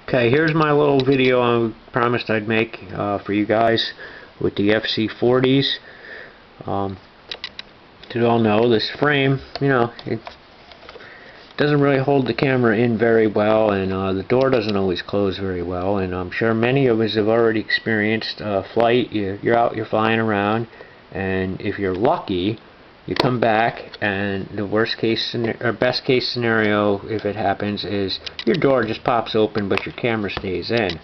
Okay, here's my little video I promised I'd make for you guys with the FC40s. You all know this frame, it doesn't really hold the camera in very well, and the door doesn't always close very well, and I'm sure many of us have already experienced flight. You're out, you're flying around, and if you're lucky, you come back, and the worst case or best case scenario, if it happens, is your door just pops open but your camera stays in.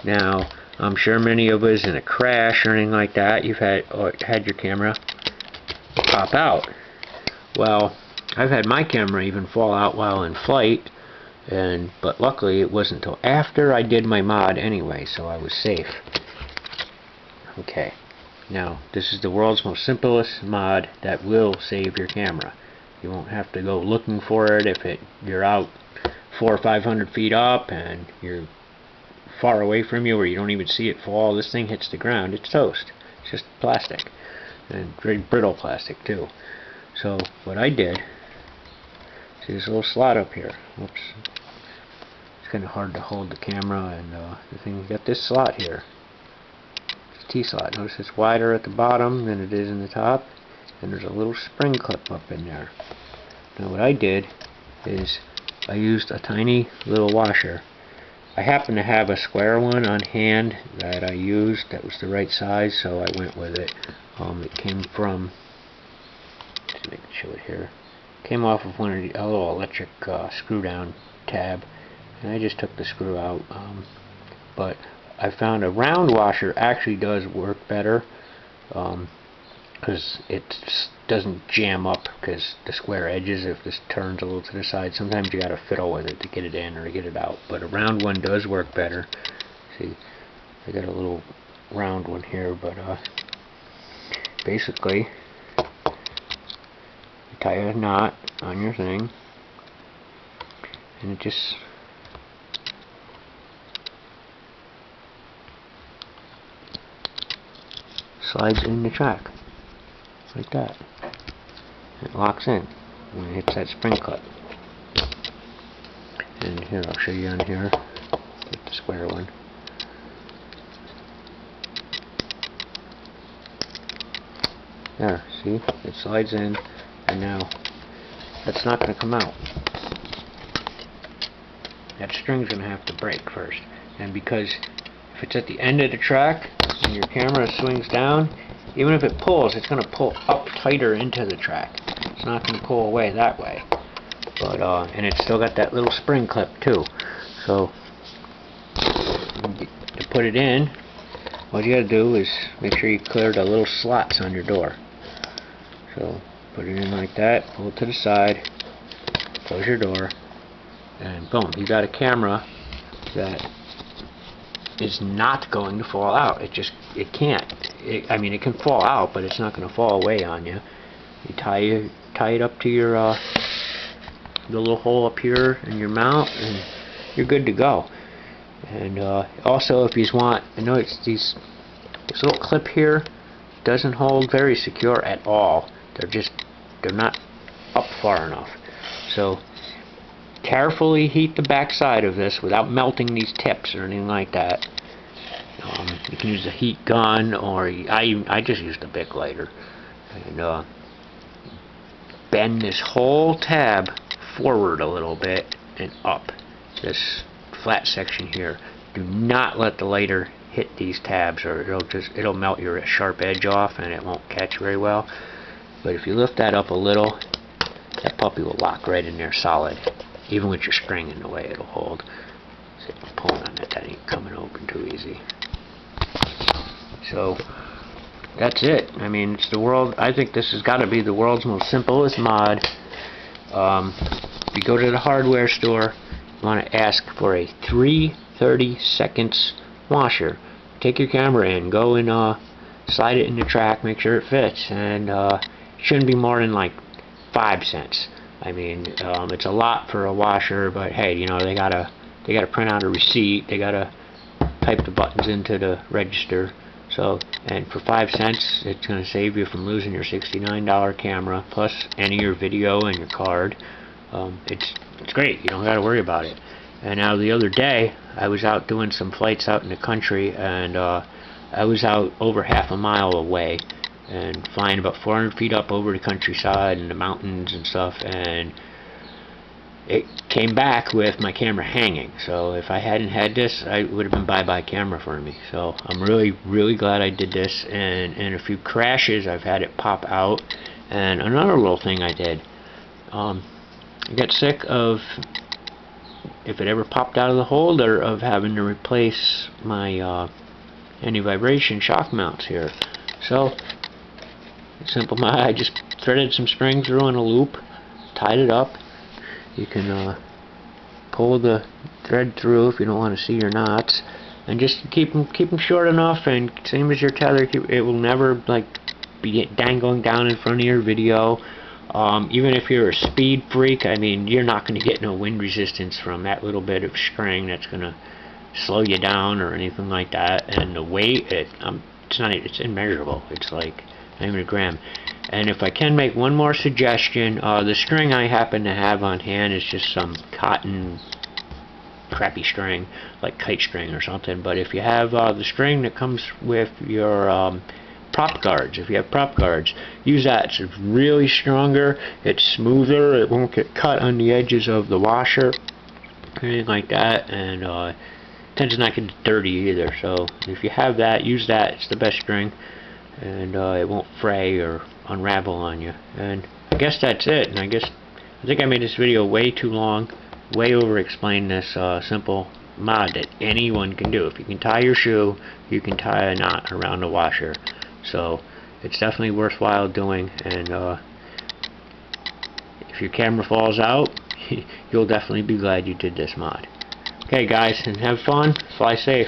Now, I'm sure many of us in a crash or anything like that, you've had your camera pop out. Well, I've had my camera even fall out while in flight, but luckily it wasn't until after I did my mod anyway, so I was safe. Okay. Now, this is the world's most simplest mod that will save your camera. You won't have to go looking for it if you're out 400 or 500 feet up and you're far away from you where you don't even see it fall. This thing hits the ground, it's toast. It's just plastic, and very brittle plastic too. So what I did, see this little slot up here. Whoops. It's kind of hard to hold the camera, and the thing got this slot here. T-slot. Notice it's wider at the bottom than it is in the top, and there's a little spring clip up in there. Now what I did is I used a tiny little washer. I happen to have a square one on hand that I used that was the right size, so I went with it. It came from, let's make it show it here, came off of one of the little electric screw down tab, and I just took the screw out, but I found a round washer actually does work better, because it doesn't jam up because the square edges, if this turns a little to the side, sometimes you gotta fiddle with it to get it in or to get it out, but a round one does work better. See, I got a little round one here, but basically you tie a knot on your thing and it just slides in the track like that. It locks in when it hits that spring clip. And here, I'll show you on here with the square one. There, see? It slides in, and now that's not going to come out. That string's going to have to break first. And because if it's at the end of the track and your camera swings down, even if it pulls, it's going to pull up tighter into the track. It's not going to pull away that way. But and it's still got that little spring clip too. So to put it in, what you got to do is make sure you clear the little slots on your door. So put it in like that, pull it to the side, close your door, and boom, you got a camera that is not going to fall out. It can't. I mean, it can fall out, but it's not going to fall away on you. You tie it up to your the little hole up here in your mount, and you're good to go. And also, if you want, I know it's this little clip here doesn't hold very secure at all. They're not up far enough. So carefully heat the back side of this without melting these tips or anything like that. You can use a heat gun, or I just used a Bic lighter, and bend this whole tab forward a little bit and up. This flat section here. Do not let the lighter hit these tabs, or it'll melt your sharp edge off and it won't catch very well. But if you lift that up a little, that puppy will lock right in there solid. Even with your string in the way, it'll hold. See, I'm pulling on that ain't coming open too easy. So that's it. I mean, it's the world. I think this has got to be the world's most simplest mod. If you go to the hardware store, you want to ask for a 3/32 washer. Take your camera in, go and slide it in the track, make sure it fits, and it shouldn't be more than like 5 cents. I mean, it's a lot for a washer, but hey, they gotta print out a receipt, they gotta type the buttons into the register. So, and for 5 cents, it's gonna save you from losing your $69 camera plus any of your video and your card. It's great. You don't gotta worry about it. And now the other day I was out doing some flights out in the country, and I was out over half a mile away and flying about 400 feet up over the countryside and the mountains and stuff, and it came back with my camera hanging. So if I hadn't had this, it would have been bye-bye camera for me. So I'm really glad I did this. And in a few crashes I've had it pop out. And another little thing I did, I got sick of, if it ever popped out of the holder, of having to replace my anti-vibration shock mounts here. So it's simple. I just threaded some string through in a loop, tied it up. You can pull the thread through if you don't want to see your knots, and just keep them short enough. And same as your tether, it will never like be dangling down in front of your video. Even if you're a speed freak, I mean, you're not going to get no wind resistance from that little bit of string that's going to slow you down or anything like that. And the weight, it's immeasurable. It's like not even a gram. And if I can make one more suggestion, the string I happen to have on hand is just some cotton crappy string, like kite string or something. But if you have the string that comes with your prop guards, if you have prop guards, use that. It's really stronger, it's smoother, it won't get cut on the edges of the washer, anything like that, and it tends to not get dirty either. So if you have that, use that. It's the best string, and it won't fray or unravel on you. And I guess that's it. And I think I made this video way too long, way over explained this simple mod that anyone can do. If you can tie your shoe, you can tie a knot around the washer. So it's definitely worthwhile doing. And if your camera falls out, you'll definitely be glad you did this mod. Okay guys, and have fun, fly safe.